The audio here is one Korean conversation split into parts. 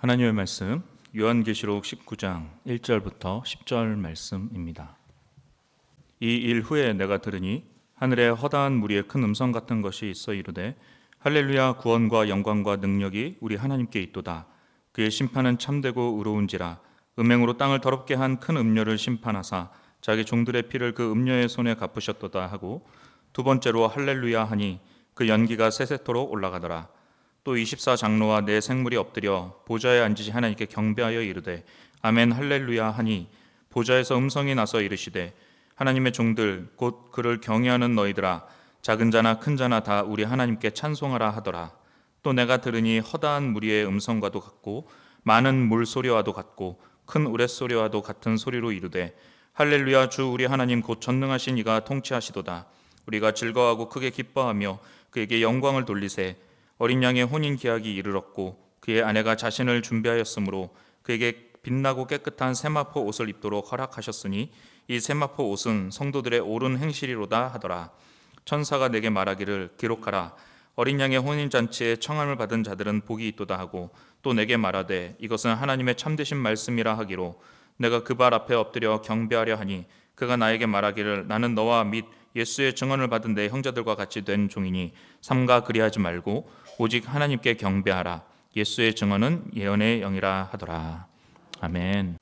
하나님의 말씀 요한계시록 19장 1절부터 10절 말씀입니다. 이 일 후에 내가 들으니 하늘에 허다한 무리의 큰 음성 같은 것이 있어 이르되 할렐루야, 구원과 영광과 능력이 우리 하나님께 있도다. 그의 심판은 참되고 의로운지라. 음행으로 땅을 더럽게 한 큰 음녀를 심판하사 자기 종들의 피를 그 음녀의 손에 갚으셨도다 하고, 두 번째로 할렐루야 하니 그 연기가 세세토록 올라가더라. 또 24장로와 네 생물이 엎드려 보좌에 앉으시 하나님께 경배하여 이르되 아멘 할렐루야 하니, 보좌에서 음성이 나서 이르시되 하나님의 종들 곧 그를 경외하는 너희들아, 작은 자나 큰 자나 다 우리 하나님께 찬송하라 하더라. 또 내가 들으니 허다한 무리의 음성과도 같고 많은 물소리와도 같고 큰 우레소리와도 같은 소리로 이르되 할렐루야, 주 우리 하나님 곧 전능하신 이가 통치하시도다. 우리가 즐거워하고 크게 기뻐하며 그에게 영광을 돌리세. 어린 양의 혼인 계약이 이르렀고 그의 아내가 자신을 준비하였으므로 그에게 빛나고 깨끗한 세마포 옷을 입도록 허락하셨으니 이 세마포 옷은 성도들의 옳은 행실이로다 하더라. 천사가 내게 말하기를 기록하라. 어린 양의 혼인잔치에 청함을 받은 자들은 복이 있도다 하고, 또 내게 말하되 이것은 하나님의 참되신 말씀이라 하기로, 내가 그 발 앞에 엎드려 경배하려 하니 그가 나에게 말하기를 나는 너와 및 예수의 증언을 받은 내 형제들과 같이 된 종이니 삼가 그리하지 말고 오직 하나님께 경배하라. 예수의 증언은 예언의 영이라 하더라. 아멘.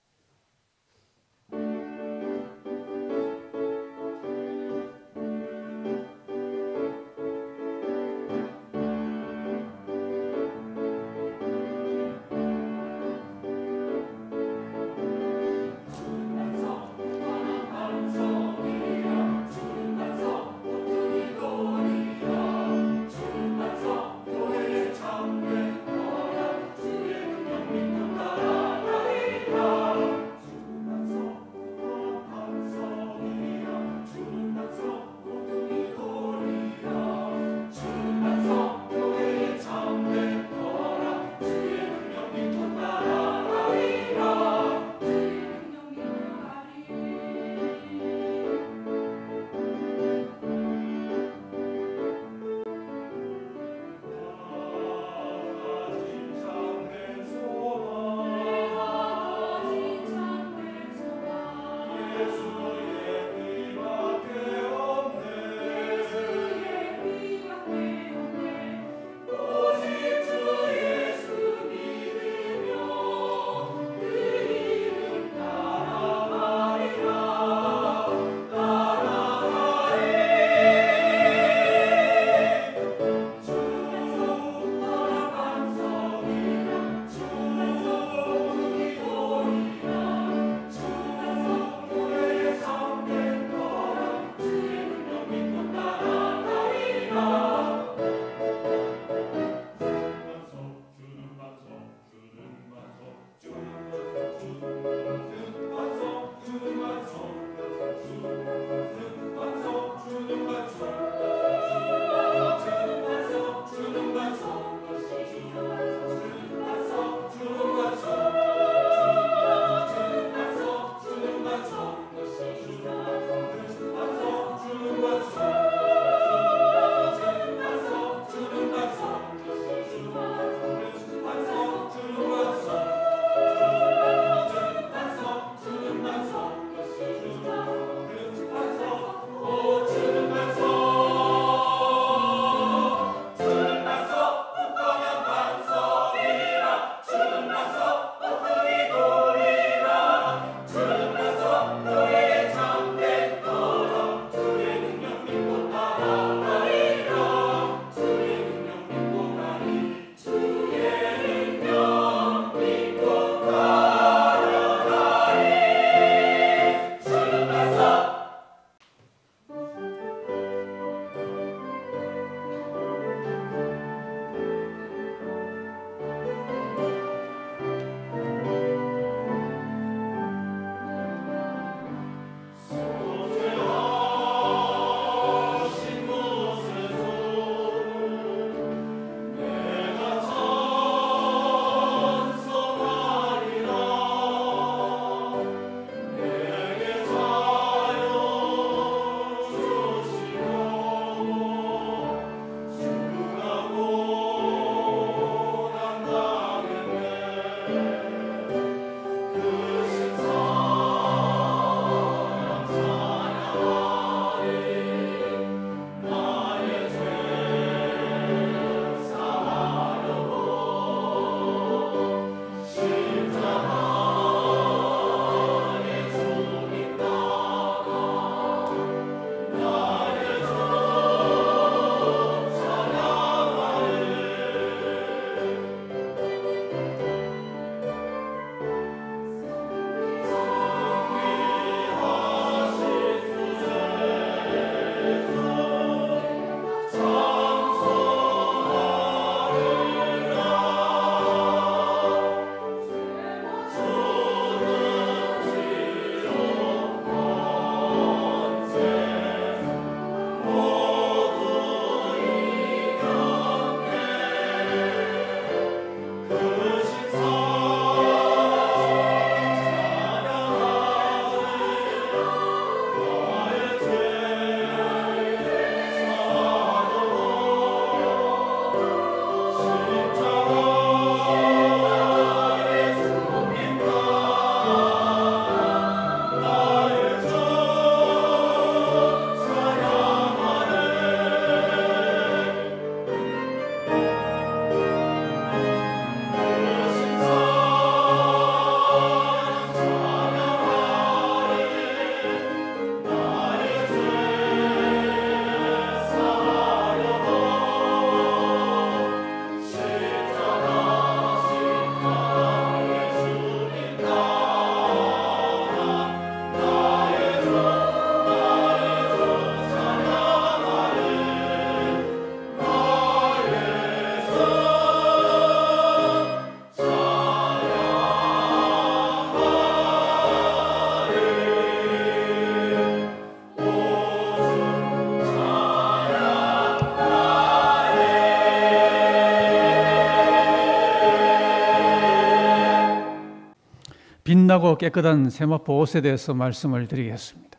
빛나고 깨끗한 세마포 옷에 대해서 말씀을 드리겠습니다.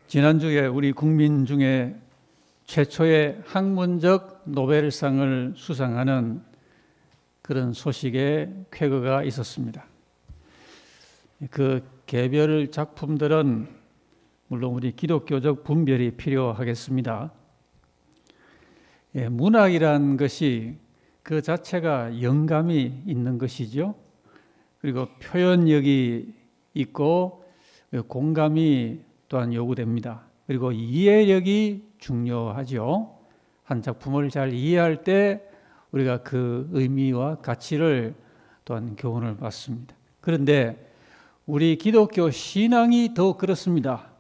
지난주에 우리 국민 중에 최초의 학문적 노벨상을 수상하는 그런 소식에 쾌거가 있었습니다. 그 개별 작품들은 물론 우리 기독교적 분별이 필요하겠습니다. 문학이란 것이 그 자체가 영감이 있는 것이죠. 그리고 표현력이 있고 공감이 또한 요구됩니다. 그리고 이해력이 중요하죠. 한 작품을 잘 이해할 때 우리가 그 의미와 가치를 또한 교훈을 받습니다. 그런데 우리 기독교 신앙이 더 그렇습니다.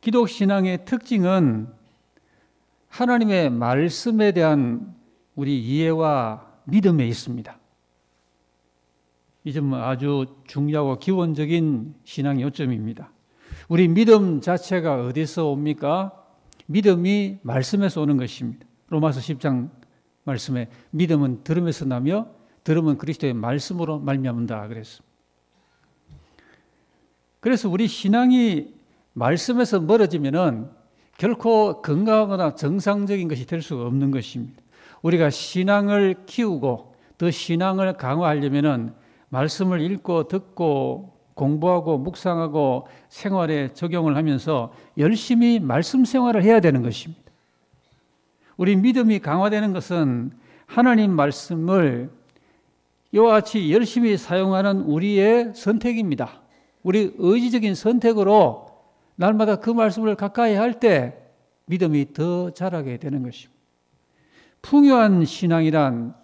기독 신앙의 특징은 하나님의 말씀에 대한 우리 이해와 믿음에 있습니다. 이 점은 아주 중요하고 기본적인 신앙의 요점입니다. 우리 믿음 자체가 어디서 옵니까? 믿음이 말씀에서 오는 것입니다. 로마서 10장 말씀에 믿음은 들음에서 나며 들음은 그리스도의 말씀으로 말미암는다 그랬습니다. 그래서 우리 신앙이 말씀에서 멀어지면은 결코 건강하거나 정상적인 것이 될 수가 없는 것입니다. 우리가 신앙을 키우고 더 신앙을 강화하려면은 말씀을 읽고 듣고 공부하고 묵상하고 생활에 적용을 하면서 열심히 말씀 생활을 해야 되는 것입니다. 우리 믿음이 강화되는 것은 하나님 말씀을 이와 같이 열심히 사용하는 우리의 선택입니다. 우리 의지적인 선택으로 날마다 그 말씀을 가까이 할 때 믿음이 더 자라게 되는 것입니다. 풍요한 신앙이란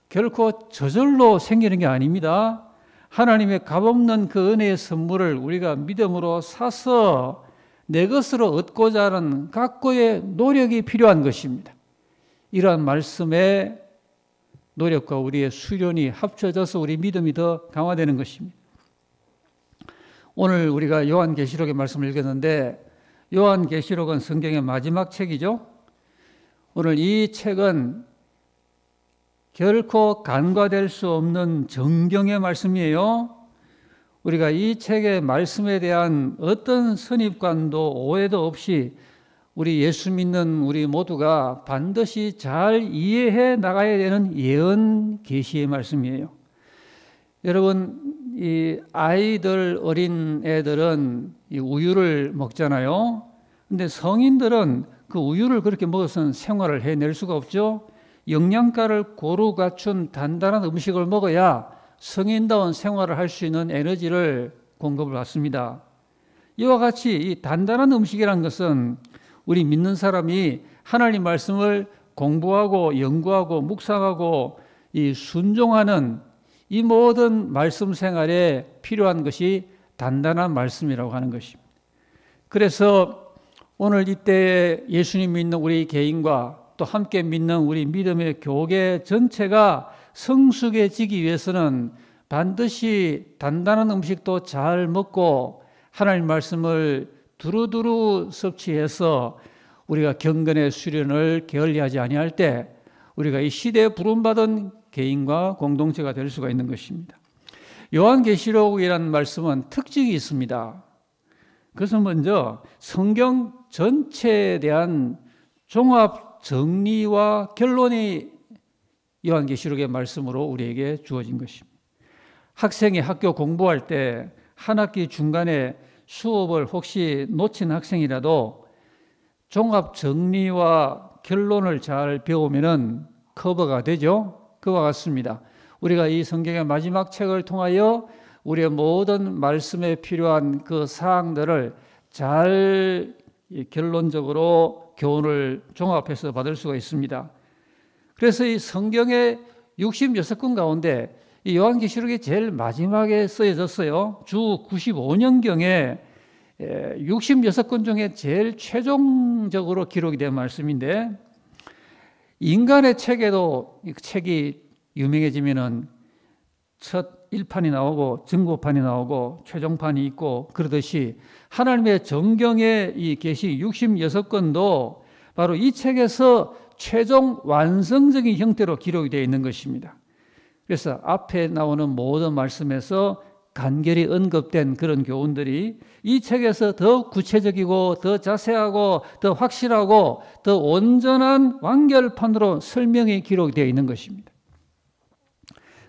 결코 저절로 생기는 게 아닙니다. 하나님의 값없는 그 은혜의 선물을 우리가 믿음으로 사서 내 것으로 얻고자 하는 각고의 노력이 필요한 것입니다. 이러한 말씀의 노력과 우리의 수련이 합쳐져서 우리 믿음이 더 강화되는 것입니다. 오늘 우리가 요한계시록의 말씀을 읽었는데 요한계시록은 성경의 마지막 책이죠. 오늘 이 책은 결코 간과될 수 없는 정경의 말씀이에요. 우리가 이 책의 말씀에 대한 어떤 선입관도 오해도 없이 우리 예수 믿는 우리 모두가 반드시 잘 이해해 나가야 되는 예언 계시의 말씀이에요. 여러분, 이 아이들, 어린 애들은 이 우유를 먹잖아요. 근데 성인들은 그 우유를 그렇게 먹어서는 생활을 해낼 수가 없죠. 영양가를 고루 갖춘 단단한 음식을 먹어야 성인다운 생활을 할 수 있는 에너지를 공급을 받습니다. 이와 같이 이 단단한 음식이라는 것은 우리 믿는 사람이 하나님 말씀을 공부하고 연구하고 묵상하고 이 순종하는 이 모든 말씀 생활에 필요한 것이 단단한 말씀이라고 하는 것입니다. 그래서 오늘 이때 예수님 믿는 우리 개인과 또 함께 믿는 우리 믿음의 교계 전체가 성숙해지기 위해서는 반드시 단단한 음식도 잘 먹고 하나님 말씀을 두루두루 섭취해서 우리가 경건의 수련을 게을리하지 아니할 때 우리가 이 시대에 부름받은 개인과 공동체가 될 수가 있는 것입니다. 요한계시록이라는 말씀은 특징이 있습니다. 그것은 먼저 성경 전체에 대한 종합 정리와 결론이 요한계시록의 말씀으로 우리에게 주어진 것입니다. 학생이 학교 공부할 때 한 학기 중간에 수업을 혹시 놓친 학생이라도 종합 정리와 결론을 잘 배우면은 커버가 되죠. 그와 같습니다. 우리가 이 성경의 마지막 책을 통하여 우리의 모든 말씀에 필요한 그 사항들을 잘 결론적으로 교훈을 종합해서 받을 수가 있습니다. 그래서 이 성경의 66권 가운데 이 요한계시록이 제일 마지막에 쓰여졌어요. 주 95년경에 66권 중에 제일 최종적으로 기록이 된 말씀인데 인간의 책에도 이 책이 유명해지면은 첫 1판이 나오고 증거판이 나오고 최종판이 있고 그러듯이 하나님의 정경의 이 계시 66권도 바로 이 책에서 최종 완성적인 형태로 기록이 되어 있는 것입니다. 그래서 앞에 나오는 모든 말씀에서 간결히 언급된 그런 교훈들이 이 책에서 더 구체적이고 더 자세하고 더 확실하고 더 온전한 완결판으로 설명이 기록되어 있는 것입니다.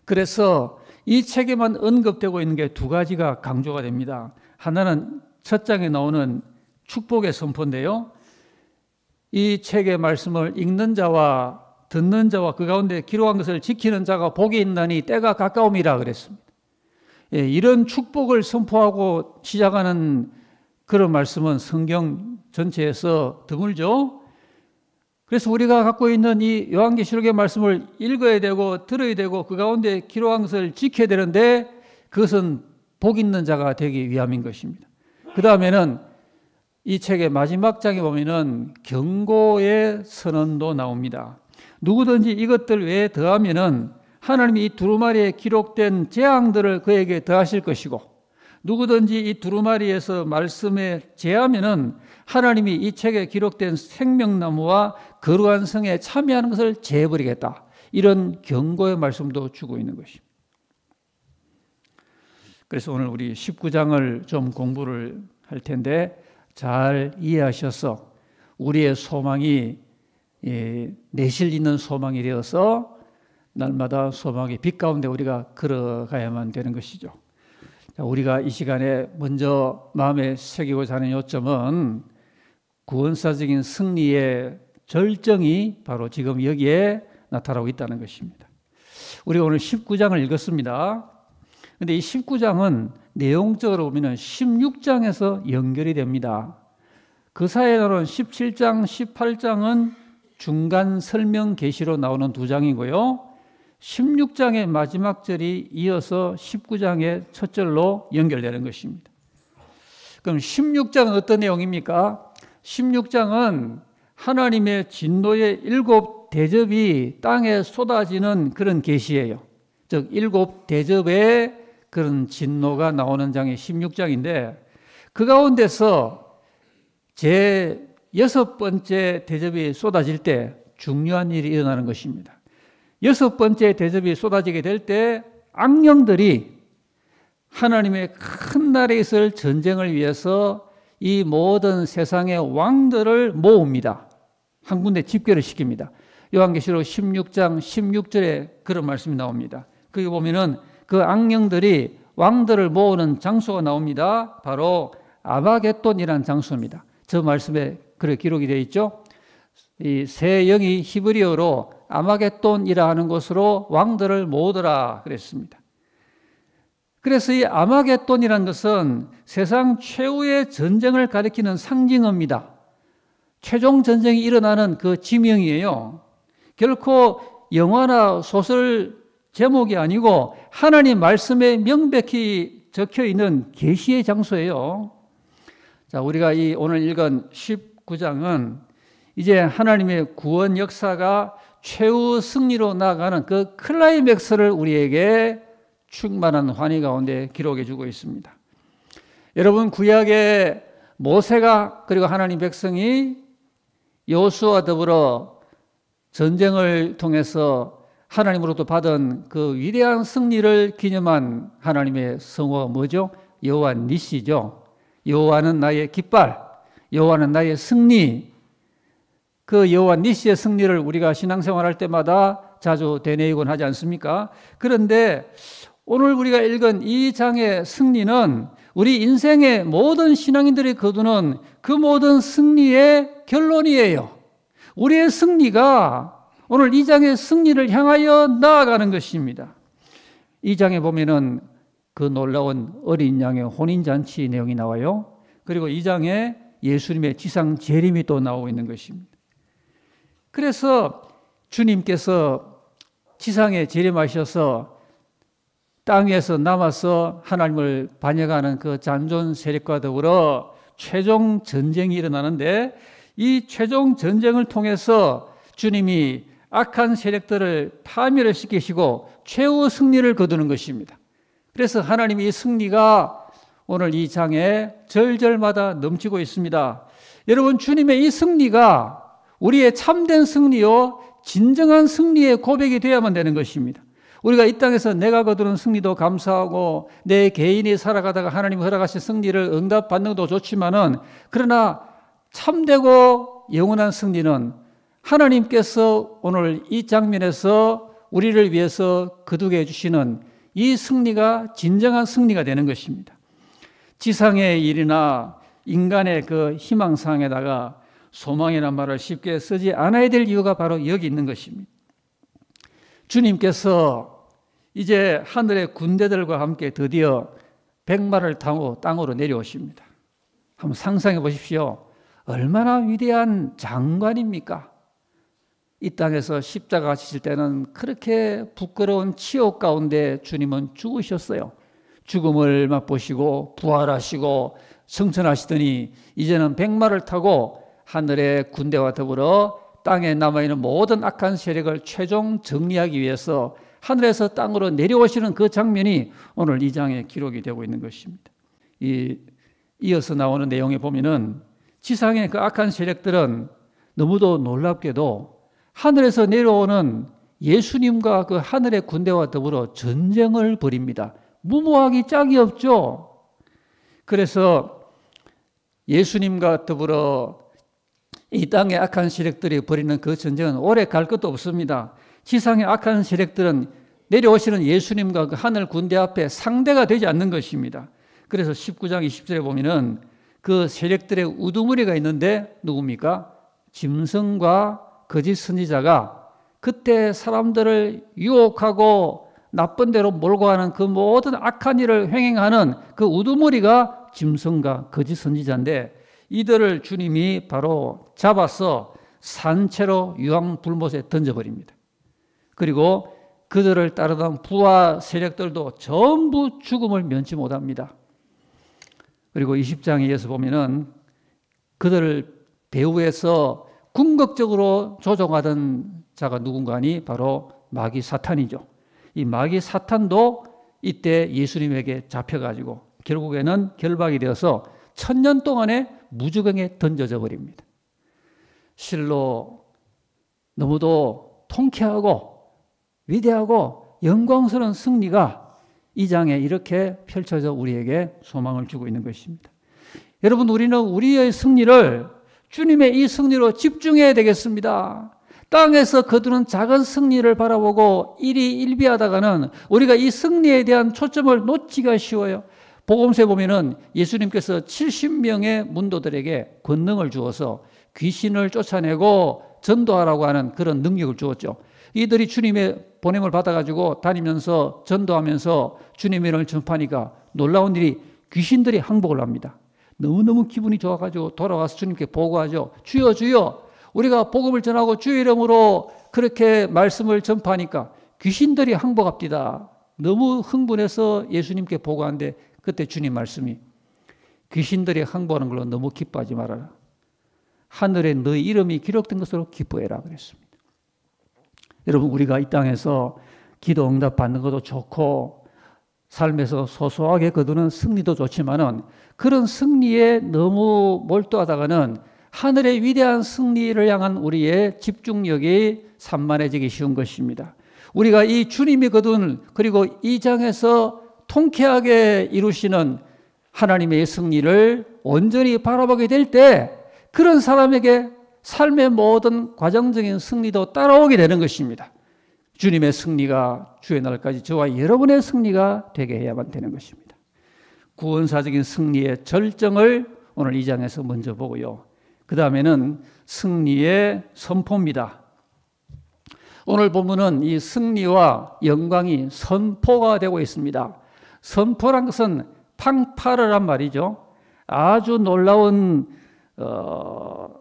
그래서 이 책에만 언급되고 있는 게 두 가지가 강조가 됩니다. 하나는 첫 장에 나오는 축복의 선포인데요. 이 책의 말씀을 읽는 자와 듣는 자와 그 가운데 기록한 것을 지키는 자가 복이 있나니 때가 가까움이라 그랬습니다. 이런 축복을 선포하고 시작하는 그런 말씀은 성경 전체에서 드물죠. 그래서 우리가 갖고 있는 이 요한계시록의 말씀을 읽어야 되고 들어야 되고 그 가운데 기록한 것을 지켜야 되는데 그것은 복 있는 자가 되기 위함인 것입니다. 그 다음에는 이 책의 마지막 장에 보면은 경고의 선언도 나옵니다. 누구든지 이것들 외에 더하면은 하나님이 이 두루마리에 기록된 재앙들을 그에게 더하실 것이고, 누구든지 이 두루마리에서 말씀에 제하면은 하나님이 이 책에 기록된 생명나무와 거룩한 성에 참여하는 것을 제해버리겠다. 이런 경고의 말씀도 주고 있는 것입니다. 그래서 오늘 우리 19장을 좀 공부를 할 텐데 잘 이해하셔서 우리의 소망이 내실 있는 소망이 되어서 날마다 소망의 빛 가운데 우리가 걸어가야만 되는 것이죠. 우리가 이 시간에 먼저 마음에 새기고자 하는 요점은 구원사적인 승리의 절정이 바로 지금 여기에 나타나고 있다는 것입니다. 우리가 오늘 19장을 읽었습니다. 그런데 이 19장은 내용적으로 보면 16장에서 연결이 됩니다. 그 사이에 나오는 17장, 18장은 중간 설명 계시로 나오는 두 장이고요. 16장의 마지막 절이 이어서 19장의 첫 절로 연결되는 것입니다. 그럼 16장은 어떤 내용입니까? 16장은 하나님의 진노의 7 대접이 땅에 쏟아지는 그런 계시예요. 즉 7 대접의 그런 진노가 나오는 장이 16장인데 그 가운데서 제 6번째 대접이 쏟아질 때 중요한 일이 일어나는 것입니다. 6번째 대접이 쏟아지게 될 때 악령들이 하나님의 큰 나라에 있을 전쟁을 위해서 이 모든 세상의 왕들을 모읍니다. 한 군데 집결을 시킵니다. 요한계시록 16장 16절에 그런 말씀이 나옵니다. 거기 보면은 그 악령들이 왕들을 모으는 장소가 나옵니다. 바로 아마겟돈이라는 장소입니다. 저 말씀에 그렇게 기록이 되어 있죠. 이 새 영이 히브리어로 아마겟돈이라 하는 곳으로 왕들을 모으더라 그랬습니다. 그래서 이 아마겟돈이라는 것은 세상 최후의 전쟁을 가리키는 상징어입니다. 최종 전쟁이 일어나는 그 지명이에요. 결코 영화나 소설 제목이 아니고 하나님 말씀에 명백히 적혀 있는 계시의 장소예요. 자, 우리가 이 오늘 읽은 19장은 이제 하나님의 구원 역사가 최후 승리로 나아가는 그 클라이맥스를 우리에게 충만한 환희 가운데 기록해 주고 있습니다. 여러분, 구약의 모세가 그리고 하나님 백성이 여호수아와 더불어 전쟁을 통해서 하나님으로부터 받은 그 위대한 승리를 기념한 하나님의 성호가 뭐죠? 여호와 니시죠. 여호와는 나의 깃발, 여호와는 나의 승리. 그 여호와 니시의 승리를 우리가 신앙생활할 때마다 자주 되뇌이곤 하지 않습니까? 그런데 오늘 우리가 읽은 이 장의 승리는 우리 인생의 모든 신앙인들이 거두는 그 모든 승리의 결론이에요. 우리의 승리가 오늘 이 장의 승리를 향하여 나아가는 것입니다. 이 장에 보면은 그 놀라운 어린 양의 혼인잔치 내용이 나와요. 그리고 이 장에 예수님의 지상 재림이 또 나오고 있는 것입니다. 그래서 주님께서 지상에 재림하셔서 땅 위에서 남아서 하나님을 반역하는 그 잔존 세력과 더불어 최종 전쟁이 일어나는데 이 최종 전쟁을 통해서 주님이 악한 세력들을 파멸을 시키시고 최후 승리를 거두는 것입니다. 그래서 하나님의 이 승리가 오늘 이 장에 절절마다 넘치고 있습니다. 여러분, 주님의 이 승리가 우리의 참된 승리요 진정한 승리의 고백이 되어야만 되는 것입니다. 우리가 이 땅에서 내가 거두는 승리도 감사하고 내 개인이 살아가다가 하나님 허락하신 승리를 응답받는 것도 좋지만은 그러나 참되고 영원한 승리는 하나님께서 오늘 이 장면에서 우리를 위해서 거두게 해주시는 이 승리가 진정한 승리가 되는 것입니다. 지상의 일이나 인간의 그 희망사항에다가 소망이라는 말을 쉽게 쓰지 않아야 될 이유가 바로 여기 있는 것입니다. 주님께서 이제 하늘의 군대들과 함께 드디어 백마를 타고 땅으로 내려오십니다. 한번 상상해 보십시오. 얼마나 위대한 장관입니까? 이 땅에서 십자가 지실 때는 그렇게 부끄러운 치욕 가운데 주님은 죽으셨어요. 죽음을 맛보시고 부활하시고 승천하시더니 이제는 백마를 타고 하늘의 군대와 더불어 땅에 남아있는 모든 악한 세력을 최종 정리하기 위해서 하늘에서 땅으로 내려오시는 그 장면이 오늘 이 장에 기록이 되고 있는 것입니다. 이어서 나오는 내용에 보면은 지상의 그 악한 세력들은 너무도 놀랍게도 하늘에서 내려오는 예수님과 그 하늘의 군대와 더불어 전쟁을 벌입니다. 무모하기 짝이 없죠. 그래서 예수님과 더불어 이 땅의 악한 세력들이 벌이는 그 전쟁은 오래 갈 것도 없습니다. 지상의 악한 세력들은 내려오시는 예수님과 그 하늘 군대 앞에 상대가 되지 않는 것입니다. 그래서 19장 20절에 보면은 그 세력들의 우두머리가 있는데 누굽니까? 짐승과 거짓 선지자가 그때 사람들을 유혹하고 나쁜 대로 몰고 가는 그 모든 악한 일을 횡행하는 그 우두머리가 짐승과 거짓 선지자인데 이들을 주님이 바로 잡아서 산채로 유황불못에 던져버립니다. 그리고 그들을 따르던 부하 세력들도 전부 죽음을 면치 못합니다. 그리고 20장에 이어서 보면은 그들을 배후에서 궁극적으로 조종하던 자가 누군가니 바로 마귀 사탄이죠. 이 마귀 사탄도 이때 예수님에게 잡혀가지고 결국에는 결박이 되어서 1000년 동안에 무저갱에 던져져 버립니다. 실로 너무도 통쾌하고 위대하고 영광스러운 승리가 이 장에 이렇게 펼쳐져 우리에게 소망을 주고 있는 것입니다. 여러분, 우리는 우리의 승리를 주님의 이 승리로 집중해야 되겠습니다. 땅에서 거두는 작은 승리를 바라보고 일희일비하다가는 우리가 이 승리에 대한 초점을 놓치기가 쉬워요. 복음서에 보면은 예수님께서 70명의 문도들에게 권능을 주어서 귀신을 쫓아내고 전도하라고 하는 그런 능력을 주었죠. 이들이 주님의 보냄을 받아가지고 다니면서 전도하면서 주님의 이름을 전파하니까 놀라운 일이 귀신들이 항복을 합니다. 너무너무 기분이 좋아가지고 돌아와서 주님께 보고하죠. 주여 주여, 우리가 복음을 전하고 주의 이름으로 그렇게 말씀을 전파하니까 귀신들이 항복합니다. 너무 흥분해서 예수님께 보고하는데 그때 주님 말씀이 귀신들이 항복하는 걸로 너무 기뻐하지 말아라. 하늘에 너희 이름이 기록된 것으로 기뻐해라 그랬습니다. 여러분, 우리가 이 땅에서 기도 응답 받는 것도 좋고 삶에서 소소하게 거두는 승리도 좋지만은 그런 승리에 너무 몰두하다가는 하늘의 위대한 승리를 향한 우리의 집중력이 산만해지기 쉬운 것입니다. 우리가 이 주님이 거둔 그리고 이 장에서 통쾌하게 이루시는 하나님의 승리를 온전히 바라보게 될 때 그런 사람에게 삶의 모든 과정적인 승리도 따라오게 되는 것입니다. 주님의 승리가 주의 날까지 저와 여러분의 승리가 되게 해야만 되는 것입니다. 구원사적인 승리의 절정을 오늘 이 장에서 먼저 보고요. 그 다음에는 승리의 선포입니다. 오늘 보면은 이 승리와 영광이 선포가 되고 있습니다. 선포란 것은 팡파르란 말이죠. 아주 놀라운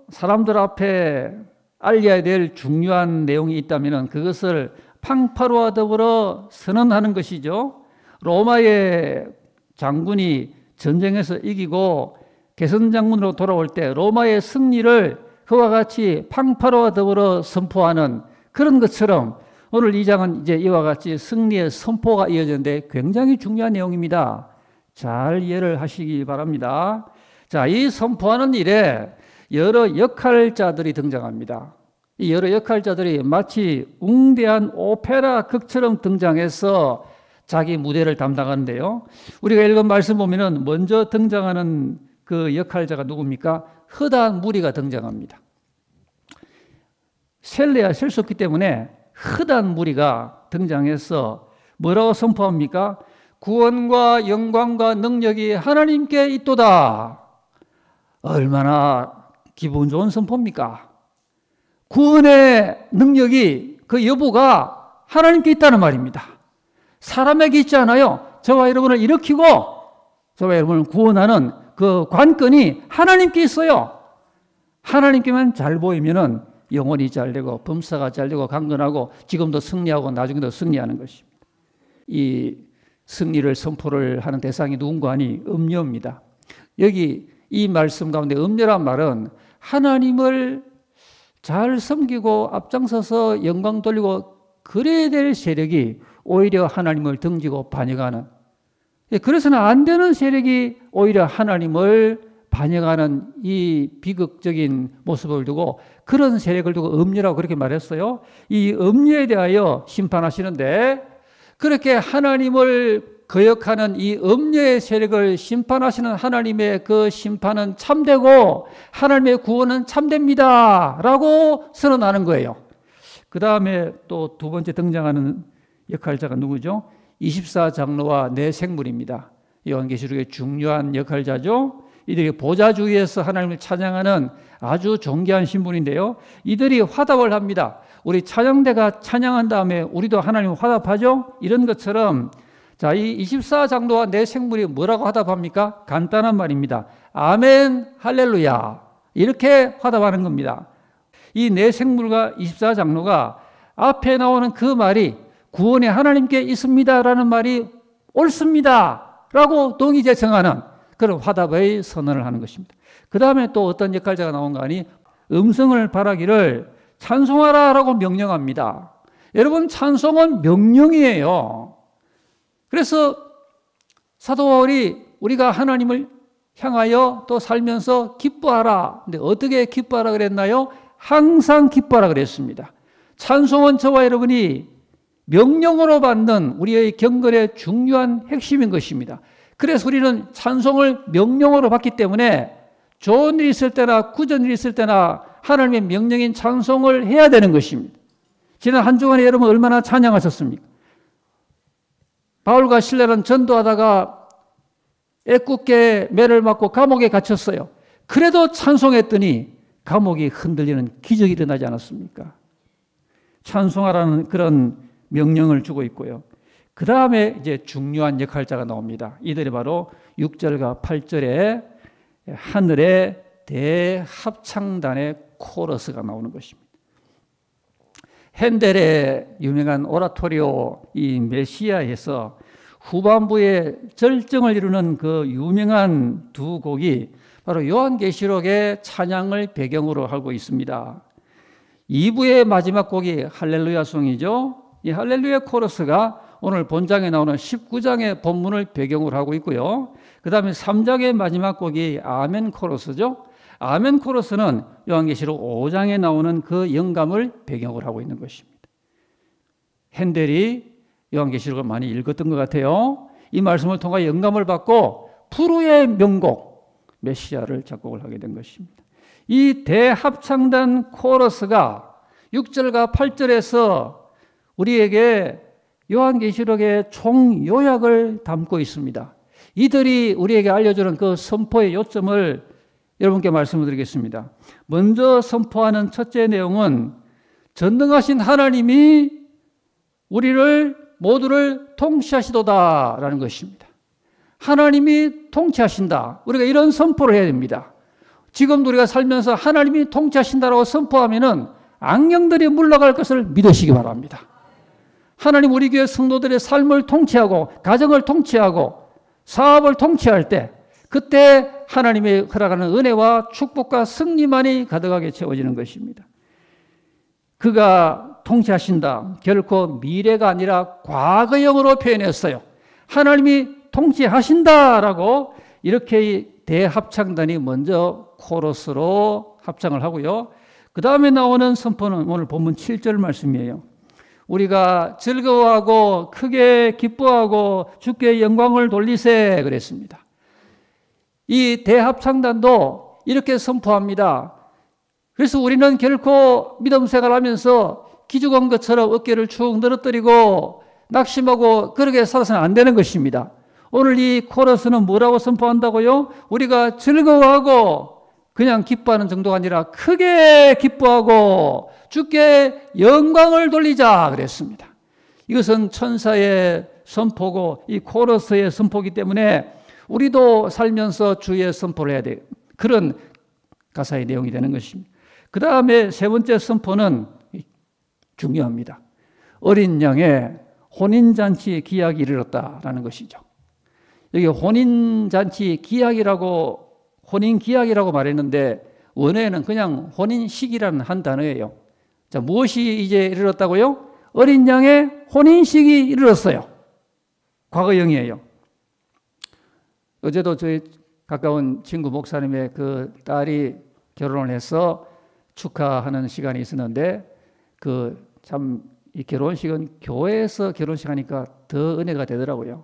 사람들 앞에 알려야 될 중요한 내용이 있다면 그것을 팡파르와 더불어 선언하는 것이죠. 로마의 장군이 전쟁에서 이기고 개선장군으로 돌아올 때 로마의 승리를 그와 같이 팡파르와 더불어 선포하는 그런 것처럼 오늘 이 장은 이제 이와 같이 승리의 선포가 이어졌는데 굉장히 중요한 내용입니다. 잘 이해를 하시기 바랍니다. 자, 이 선포하는 일에 여러 역할자들이 등장합니다. 이 여러 역할자들이 마치 웅대한 오페라 극처럼 등장해서 자기 무대를 담당하는데요. 우리가 읽은 말씀 보면은 먼저 등장하는 그 역할자가 누굽니까? 허다한 무리가 등장합니다. 셀래야 셀 수 없기 때문에 허다한 무리가 등장해서 뭐라고 선포합니까? 구원과 영광과 능력이 하나님께 있도다. 얼마나 기분 좋은 선포입니까? 구원의 능력이 그 여부가 하나님께 있다는 말입니다. 사람에게 있지 않아요. 저와 여러분을 일으키고 저와 여러분을 구원하는 그 관건이 하나님께 있어요. 하나님께만 잘 보이면은 영혼이 잘 되고 범사가 잘 되고 강건하고 지금도 승리하고 나중에도 승리하는 것입니다. 이 승리를 선포를 하는 대상이 누군가 하니 음녀입니다. 여기 이 말씀 가운데 음녀란 말은 하나님을 잘 섬기고 앞장서서 영광 돌리고 그래야 될 세력이 오히려 하나님을 등지고 반역하는, 그래서는 안 되는 세력이 오히려 하나님을 반역하는 이 비극적인 모습을 두고 그런 세력을 두고 음녀라고 그렇게 말했어요. 이 음녀에 대하여 심판하시는데 그렇게 하나님을 거역하는 이 음녀의 세력을 심판하시는 하나님의 그 심판은 참되고 하나님의 구원은 참됩니다 라고 선언하는 거예요. 그 다음에 또 두 번째 등장하는 역할자가 누구죠? 24장로와 네 생물입니다. 요한계시록의 중요한 역할자죠. 이들이 보좌주위에서 하나님을 찬양하는 아주 존귀한 신분인데요. 이들이 화답을 합니다. 우리 찬양대가 찬양한 다음에 우리도 하나님을 화답하죠? 이런 것처럼 자, 이 24장로와 네 생물이 뭐라고 화답합니까? 간단한 말입니다. 아멘, 할렐루야. 이렇게 화답하는 겁니다. 이 네 생물과 24장로가 앞에 나오는 그 말이 구원이 하나님께 있습니다라는 말이 옳습니다 라고 동의제청하는 그런 화답의 선언을 하는 것입니다. 그 다음에 또 어떤 역할자가 나온가 하니 음성을 발하기를 찬송하라 라고 명령합니다. 여러분, 찬송은 명령이에요. 그래서 사도 바울이 우리가 하나님을 향하여 또 살면서 기뻐하라. 근데 어떻게 기뻐하라 그랬나요? 항상 기뻐하라 그랬습니다. 찬송은 저와 여러분이 명령으로 받는 우리의 경건의 중요한 핵심인 것입니다. 그래서 우리는 찬송을 명령으로 받기 때문에 좋은 일이 있을 때나 굳은 일이 있을 때나 하나님의 명령인 찬송을 해야 되는 것입니다. 지난 한 주간에 여러분 얼마나 찬양하셨습니까? 바울과 실라는 전도하다가 애꿎게 매를 맞고 감옥에 갇혔어요. 그래도 찬송했더니 감옥이 흔들리는 기적이 일어나지 않았습니까? 찬송하라는 그런 명령을 주고 있고요. 그 다음에 이제 중요한 역할자가 나옵니다. 이들이 바로 6절과 8절에 하늘의 대합창단의 코러스가 나오는 것입니다. 핸델의 유명한 오라토리오 이 메시아에서 후반부에 절정을 이루는 그 유명한 두 곡이 바로 요한계시록의 찬양을 배경으로 하고 있습니다. 2부의 마지막 곡이 할렐루야송이죠. 이 할렐루야 코러스가 오늘 본장에 나오는 19장의 본문을 배경으로 하고 있고요. 그 다음에 3장의 마지막 곡이 아멘 코러스죠. 아멘 코러스는 요한계시록 5장에 나오는 그 영감을 배경으로 하고 있는 것입니다. 핸델이 요한계시록을 많이 읽었던 것 같아요. 이 말씀을 통해 영감을 받고 프루의 명곡 메시아를 작곡을 하게 된 것입니다. 이 대합창단 코러스가 6절과 8절에서 우리에게 요한계시록의 총요약을 담고 있습니다. 이들이 우리에게 알려주는 그 선포의 요점을 여러분께 말씀을 드리겠습니다. 먼저 선포하는 첫째 내용은 전능하신 하나님이 우리를 모두를 통치하시도다라는 것입니다. 하나님이 통치하신다. 우리가 이런 선포를 해야 됩니다. 지금도 우리가 살면서 하나님이 통치하신다라고 선포하면은 악령들이 물러갈 것을 믿으시기 바랍니다. 하나님 우리 교회 성도들의 삶을 통치하고 가정을 통치하고 사업을 통치할 때 그때 하나님의 허락하는 은혜와 축복과 승리만이 가득하게 채워지는 것입니다. 그가 통치하신다. 결코 미래가 아니라 과거형으로 표현했어요. 하나님이 통치하신다라고 이렇게 대합창단이 먼저 코러스로 합창을 하고요. 그 다음에 나오는 선포는 오늘 본문 7절 말씀이에요. 우리가 즐거워하고 크게 기뻐하고 주께 영광을 돌리세 그랬습니다. 이 대합창단도 이렇게 선포합니다. 그래서 우리는 결코 믿음 생활하면서 기죽은 것처럼 어깨를 축 늘어뜨리고 낙심하고 그렇게 살아서는 안 되는 것입니다. 오늘 이 코러스는 뭐라고 선포한다고요? 우리가 즐거워하고 그냥 기뻐하는 정도가 아니라 크게 기뻐하고 주께 영광을 돌리자 그랬습니다. 이것은 천사의 선포고 이 코러스의 선포이기 때문에 우리도 살면서 주의 선포를 해야 돼요. 그런 가사의 내용이 되는 것입니다. 그 다음에 세 번째 선포는 중요합니다. 어린 양의 혼인잔치 기약이 이르렀다라는 것이죠. 여기 혼인잔치 기약이라고 혼인 기약이라고 말했는데 원어에는 그냥 혼인식이라는 한 단어예요. 자, 무엇이 이제 이르렀다고요? 어린 양의 혼인식이 이르렀어요. 과거형이에요. 어제도 저희 가까운 친구 목사님의 그 딸이 결혼을 해서 축하하는 시간이 있었는데 참 이 결혼식은 교회에서 결혼식 하니까 더 은혜가 되더라고요.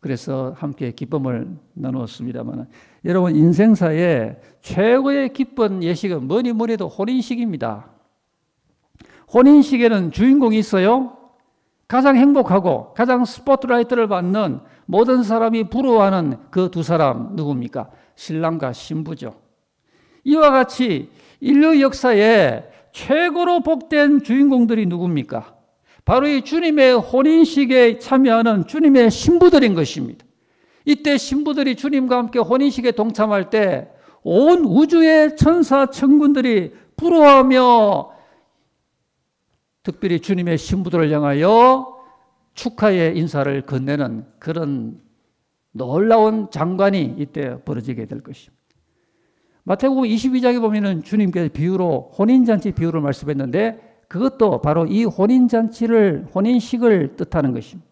그래서 함께 기쁨을 나누었습니다만 여러분 인생사에 최고의 기쁜 예식은 뭐니 해도 혼인식입니다. 혼인식에는 주인공이 있어요. 가장 행복하고 가장 스포트라이트를 받는 모든 사람이 부러워하는 그 두 사람 누굽니까? 신랑과 신부죠. 이와 같이 인류 역사에 최고로 복된 주인공들이 누굽니까? 바로 이 주님의 혼인식에 참여하는 주님의 신부들인 것입니다. 이때 신부들이 주님과 함께 혼인식에 동참할 때 온 우주의 천사 천군들이 부러워하며 특별히 주님의 신부들을 향하여 축하의 인사를 건네는 그런 놀라운 장관이 이때 벌어지게 될 것입니다. 마태복음 22장에 보면은 주님께서 비유로 혼인잔치 비유를 말씀했는데 그것도 바로 이 혼인식을 뜻하는 것입니다.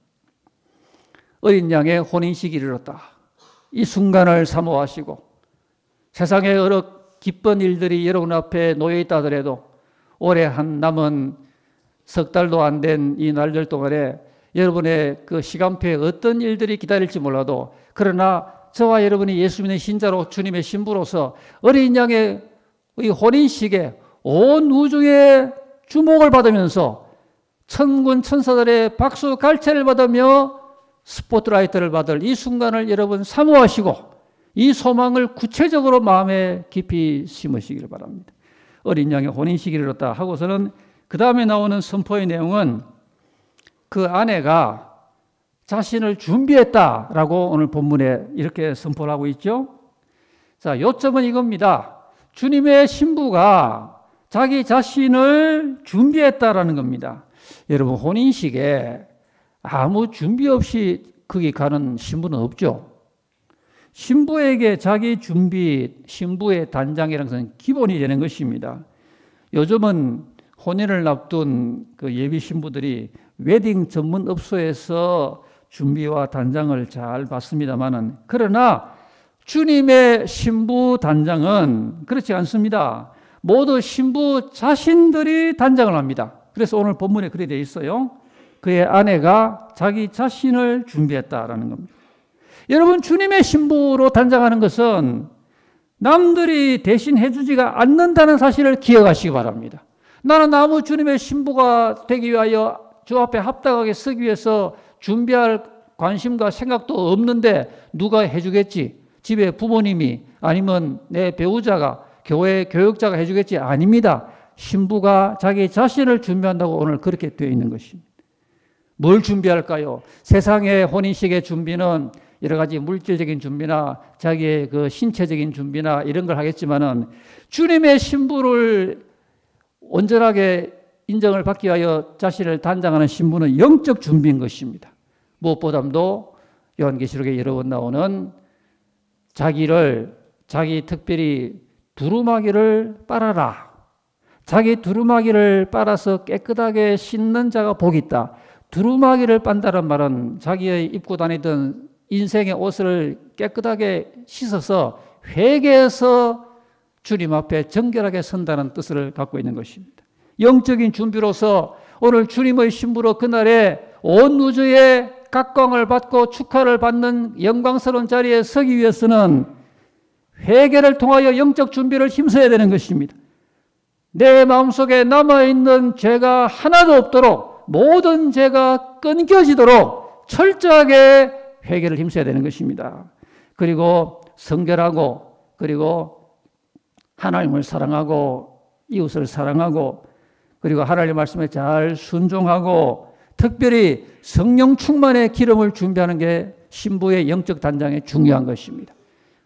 어린 양의 혼인식이 이르렀다. 이 순간을 사모하시고 세상의 여러 기쁜 일들이 여러분 앞에 놓여 있다 하더라도 올해 한 남은 석 달도 안 된 이 날들 동안에 여러분의 그 시간표에 어떤 일들이 기다릴지 몰라도 그러나 저와 여러분이 예수 믿는 신자로 주님의 신부로서 어린 양의 이 혼인식에 온 우주의 주목을 받으면서 천군 천사들의 박수 갈채를 받으며 스포트라이트를 받을 이 순간을 여러분 사모하시고 이 소망을 구체적으로 마음에 깊이 심으시기를 바랍니다. 어린 양의 혼인식이 이르렀다 하고서는 그 다음에 나오는 선포의 내용은 그 아내가 자신을 준비했다라고 오늘 본문에 이렇게 선포를 하고 있죠. 자, 요점은 이겁니다. 주님의 신부가 자기 자신을 준비했다라는 겁니다. 여러분 혼인식에 아무 준비 없이 거기 가는 신부는 없죠. 신부에게 자기 준비, 신부의 단장이라는 것은 기본이 되는 것입니다. 요즘은 혼인을 앞둔 그 예비 신부들이 웨딩 전문 업소에서 준비와 단장을 잘 받습니다만은 그러나 주님의 신부 단장은 그렇지 않습니다. 모두 신부 자신들이 단장을 합니다. 그래서 오늘 본문에 그렇게 되어 있어요. 그의 아내가 자기 자신을 준비했다라는 겁니다. 여러분 주님의 신부로 단장하는 것은 남들이 대신 해주지가 않는다는 사실을 기억하시기 바랍니다. 나는 아무 주님의 신부가 되기 위하여 주 앞에 합당하게 서기 위해서 준비할 관심과 생각도 없는데 누가 해주겠지? 집에 부모님이 아니면 내 배우자가 교회 교육자가 해주겠지? 아닙니다. 신부가 자기 자신을 준비한다고 오늘 그렇게 되어 있는 것입니다. 뭘 준비할까요? 세상의 혼인식의 준비는 여러 가지 물질적인 준비나 자기의 그 신체적인 준비나 이런 걸 하겠지만은 주님의 신부를 온전하게 인정을 받기 위하여 자신을 단장하는 신부는 영적 준비인 것입니다. 무엇보다도 요한계시록에 여러 번 나오는 자기 특별히 두루마기를 빨아라. 자기 두루마기를 빨아서 깨끗하게 씻는 자가 복이 있다. 두루마기를 빤다는 말은 자기의 입고 다니던 인생의 옷을 깨끗하게 씻어서 회개해서 주님 앞에 정결하게 선다는 뜻을 갖고 있는 것입니다. 영적인 준비로서 오늘 주님의 신부로 그날에 온 우주의 각광을 받고 축하를 받는 영광스러운 자리에 서기 위해서는 회개를 통하여 영적 준비를 힘써야 되는 것입니다. 내 마음속에 남아있는 죄가 하나도 없도록 모든 죄가 끊겨지도록 철저하게 회개를 힘써야 되는 것입니다. 그리고 성결하고 그리고 하나님을 사랑하고 이웃을 사랑하고 그리고 하나님의 말씀에 잘 순종하고 특별히 성령 충만의 기름을 준비하는 게 신부의 영적 단장에 중요한 것입니다.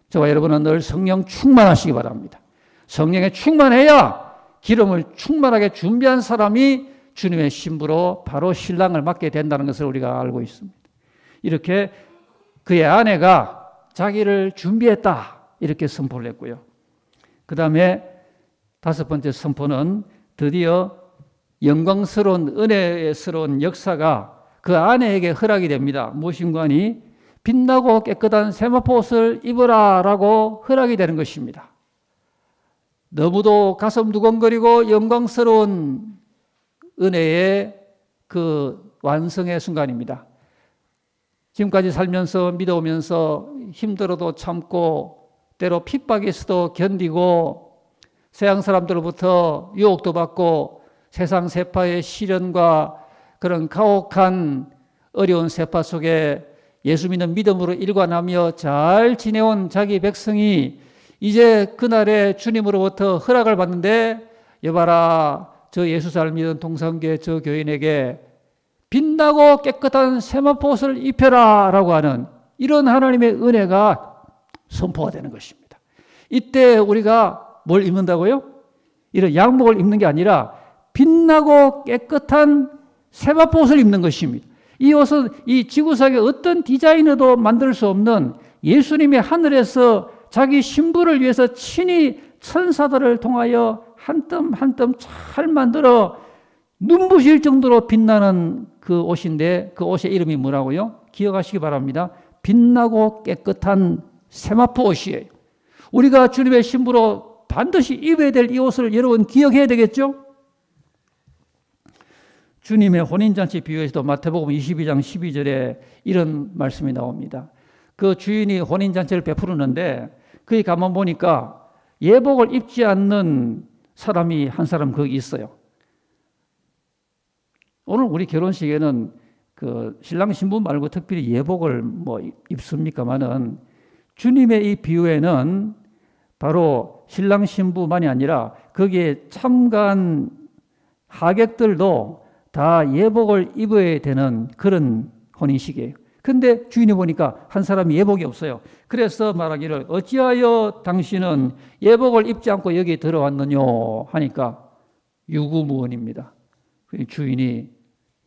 저와 여러분은 늘 성령 충만하시기 바랍니다. 성령에 충만해야 기름을 충만하게 준비한 사람이 주님의 신부로 바로 신랑을 맡게 된다는 것을 우리가 알고 있습니다. 이렇게 그의 아내가 자기를 준비했다 이렇게 선포를 했고요. 그 다음에 다섯 번째 선포는 드디어 영광스러운 은혜스러운 역사가 그 아내에게 허락이 됩니다. 무엇인가니 빛나고 깨끗한 세마포 옷을 입으라 라고 허락이 되는 것입니다. 너무도 가슴 두근거리고 영광스러운 은혜의 그 완성의 순간입니다. 지금까지 살면서 믿어오면서 힘들어도 참고 때로 핍박에서도 견디고 세상 사람들로부터 유혹도 받고 세상 세파의 시련과 그런 가혹한 어려운 세파 속에 예수 믿는 믿음으로 일관하며 잘 지내온 자기 백성이 이제 그날에 주님으로부터 허락을 받는데 여봐라 저 예수 잘 믿은 동성교회 저 교인에게 빛나고 깨끗한 세마포 옷을 입혀라 라고 하는 이런 하나님의 은혜가 선포가 되는 것입니다. 이때 우리가 뭘 입는다고요? 이런 양복을 입는 게 아니라 빛나고 깨끗한 세마포 옷을 입는 것입니다. 이 옷은 이 지구상의 어떤 디자이너도 만들 수 없는 예수님이 하늘에서 자기 신부를 위해서 친히 천사들을 통하여 한 땀 한 땀 잘 만들어 눈부실 정도로 빛나는 그 옷인데 그 옷의 이름이 뭐라고요? 기억하시기 바랍니다. 빛나고 깨끗한 세마포 옷이에요. 우리가 주님의 신부로 반드시 입어야 될 이 옷을 여러분 기억해야 되겠죠? 주님의 혼인잔치 비유에서도 마태복음 22장 12절에 이런 말씀이 나옵니다. 그 주인이 혼인잔치를 베푸는데 거기 가만 보니까 예복을 입지 않는 사람이 한 사람 거기 있어요. 오늘 우리 결혼식에는 그 신랑 신부 말고 특별히 예복을 뭐 입습니까만은 주님의 이 비유에는 바로 신랑 신부만이 아니라 거기에 참가한 하객들도 다 예복을 입어야 되는 그런 혼인식이에요. 근데 주인이 보니까 한 사람이 예복이 없어요. 그래서 말하기를 어찌하여 당신은 예복을 입지 않고 여기 들어왔느냐 하니까 유구무원입니다. 주인이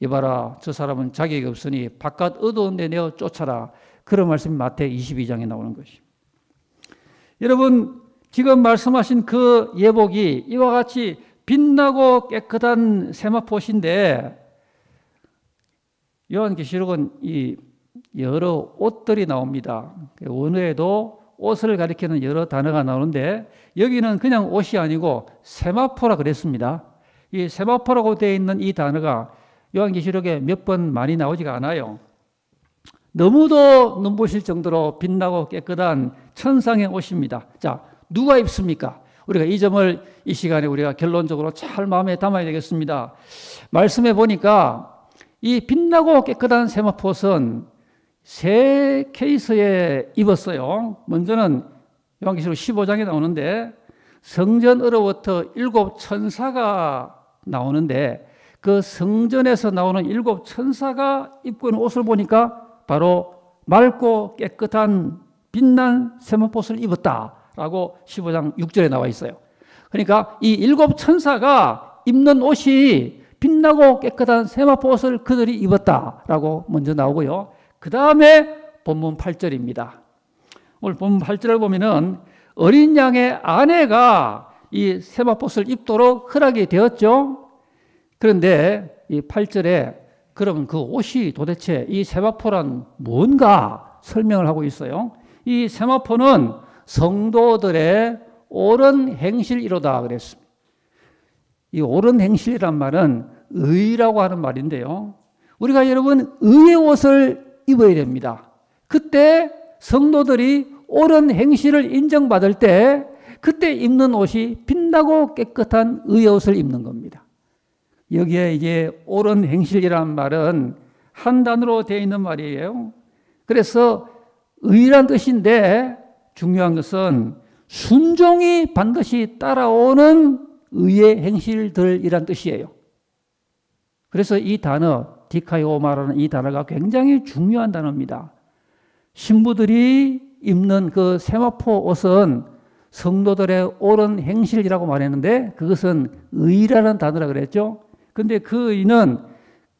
여봐라 저 사람은 자격이 없으니 바깥 어두운 데 내어 쫓아라. 그런 말씀이 마태 22장에 나오는 것입니다. 여러분 지금 말씀하신 그 예복이 이와 같이 빛나고 깨끗한 세마포인데 요한계시록은 이 여러 옷들이 나옵니다. 원어에도 옷을 가리키는 여러 단어가 나오는데 여기는 그냥 옷이 아니고 세마포라 그랬습니다. 이 세마포라고 되어 있는 이 단어가 요한계시록에 몇 번 많이 나오지가 않아요. 너무도 눈부실 정도로 빛나고 깨끗한 천상의 옷입니다. 자, 누가 입습니까? 우리가 이 점을 이 시간에 우리가 결론적으로 잘 마음에 담아야 되겠습니다. 말씀해 보니까 이 빛나고 깨끗한 세마포옷은 세 케이스에 입었어요. 먼저는 요한계시록 15장에 나오는데 성전으로부터 7 천사가 나오는데 그 성전에서 나오는 7 천사가 입고 있는 옷을 보니까 바로 맑고 깨끗한 빛난 세마포옷을 입었다라고 15장 6절에 나와 있어요. 그러니까 이 7 천사가 입는 옷이 빛나고 깨끗한 세마포옷을 그들이 입었다라고 먼저 나오고요. 그 다음에 본문 8절입니다. 오늘 본문 8절을 보면은 어린 양의 아내가 이 세마포옷을 입도록 허락이 되었죠. 그런데 이 8절에 그러면 그 옷이 도대체 이 세마포란 뭔가 설명을 하고 있어요. 이 세마포는 성도들의 옳은 행실이로다 그랬습니다. 이 옳은 행실이란 말은 의라고 하는 말인데요. 우리가 여러분 의의 옷을 입어야 됩니다. 그때 성도들이 옳은 행실을 인정받을 때 그때 입는 옷이 빛나고 깨끗한 의의 옷을 입는 겁니다. 여기에 이제 옳은 행실이란 말은 한 단어로 되어 있는 말이에요. 그래서 의란 뜻인데 중요한 것은 순종이 반드시 따라오는 의의 행실들이란 뜻이에요. 그래서 이 단어 디카이오마라는 이 단어가 굉장히 중요한 단어입니다. 신부들이 입는 그 세마포 옷은 성도들의 옳은 행실이라고 말했는데 그것은 의라는 단어라 그랬죠. 근데 그 의는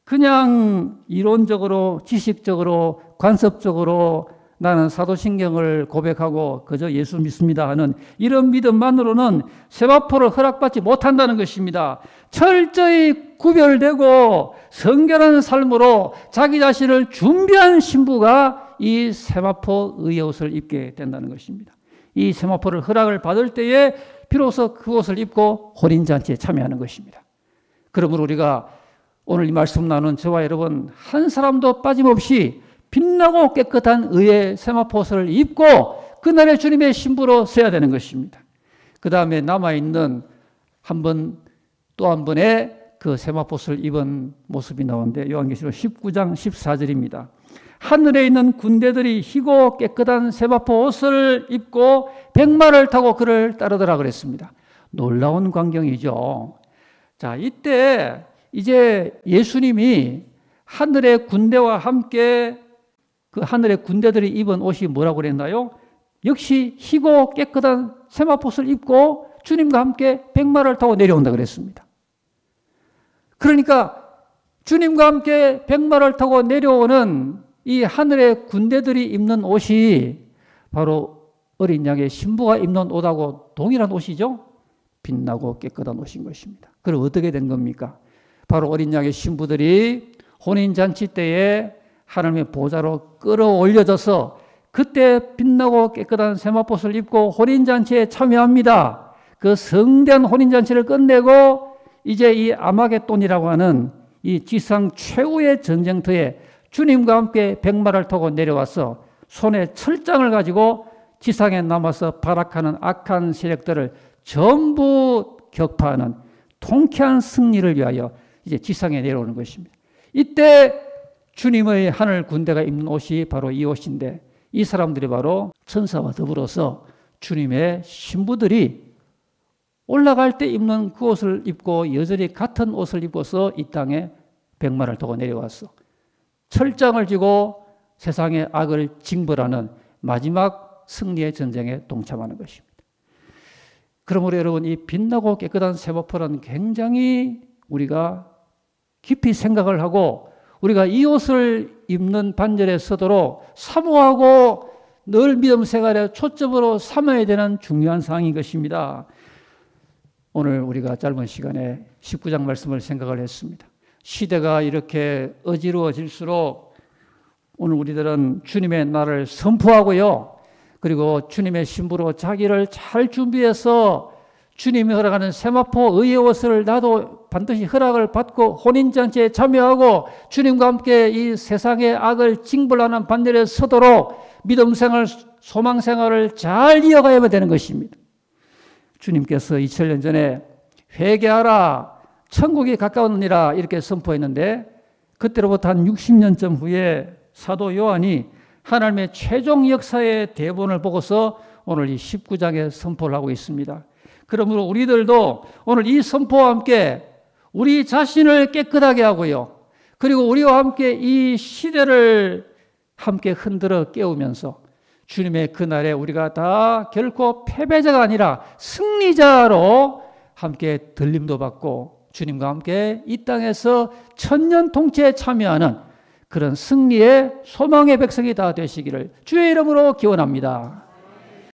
그냥 이론적으로 지식적으로 관습적으로 나는 사도신경을 고백하고 그저 예수 믿습니다 하는 이런 믿음만으로는 세마포를 허락받지 못한다는 것입니다. 철저히 구별되고 성결한 삶으로 자기 자신을 준비한 신부가 이 세마포 의의 옷을 입게 된다는 것입니다. 이 세마포를 허락을 받을 때에 비로소 그 옷을 입고 혼인잔치에 참여하는 것입니다. 그러므로 우리가 오늘 이 말씀 나눈 저와 여러분 한 사람도 빠짐없이 빛나고 깨끗한 의의 세마포 옷을 입고 그날의 주님의 신부로 서야 되는 것입니다. 그 다음에 남아있는 또 한 번의 그 세마포 옷을 입은 모습이 나오는데 요한계시록 19장 14절입니다. 하늘에 있는 군대들이 희고 깨끗한 세마포 옷을 입고 백마를 타고 그를 따르더라 그랬습니다. 놀라운 광경이죠. 자, 이때 이제 예수님이 하늘의 군대와 함께 그 하늘의 군대들이 입은 옷이 뭐라고 그랬나요? 역시 희고 깨끗한 세마포 옷을 입고 주님과 함께 백마를 타고 내려온다 그랬습니다. 그러니까 주님과 함께 백마를 타고 내려오는 이 하늘의 군대들이 입는 옷이 바로 어린 양의 신부가 입는 옷하고 동일한 옷이죠. 빛나고 깨끗한 옷인 것입니다. 그럼 어떻게 된 겁니까? 바로 어린 양의 신부들이 혼인잔치 때에 하나님의 보좌로 끌어올려져서 그때 빛나고 깨끗한 세마포옷을 입고 혼인잔치에 참여합니다. 그 성대한 혼인잔치를 끝내고 이제 이 아마겟돈이라고 하는 이 지상 최후의 전쟁터에 주님과 함께 백마를 타고 내려와서 손에 철장을 가지고 지상에 남아서 발악하는 악한 세력들을 전부 격파하는 통쾌한 승리를 위하여 이제 지상에 내려오는 것입니다. 이때 주님의 하늘 군대가 입는 옷이 바로 이 옷인데 이 사람들이 바로 천사와 더불어서 주님의 신부들이 올라갈 때 입는 그 옷을 입고 여전히 같은 옷을 입고서 이 땅에 백마를 타고 내려왔어. 철장을 쥐고 세상의 악을 징벌하는 마지막 승리의 전쟁에 동참하는 것입니다. 그러므로 여러분 이 빛나고 깨끗한 세마포는 굉장히 우리가 깊이 생각을 하고 우리가 이 옷을 입는 반절에 서도록 사모하고 늘 믿음 생활에 초점으로 삼아야 되는 중요한 사항인 것입니다. 오늘 우리가 짧은 시간에 19장 말씀을 생각을 했습니다. 시대가 이렇게 어지러워질수록 오늘 우리들은 주님의 날을 선포하고요. 그리고 주님의 신부로 자기를 잘 준비해서 주님이 허락하는 세마포 의의 옷을 나도 반드시 허락을 받고 혼인잔치에 참여하고 주님과 함께 이 세상의 악을 징벌하는 반열에 서도록 믿음생활, 소망생활을 잘 이어가야 되는 것입니다. 주님께서 2000년 전에 회개하라 천국이 가까웠느니라 이렇게 선포했는데 그때로부터 한 60년쯤 후에 사도 요한이 하나님의 최종 역사의 대본을 보고서 오늘 이 19장에 선포를 하고 있습니다. 그러므로 우리들도 오늘 이 선포와 함께 우리 자신을 깨끗하게 하고요. 그리고 우리와 함께 이 시대를 함께 흔들어 깨우면서 주님의 그날에 우리가 다 결코 패배자가 아니라 승리자로 함께 들림도 받고 주님과 함께 이 땅에서 천년 통치에 참여하는 그런 승리의 소망의 백성이 다 되시기를 주의 이름으로 기원합니다.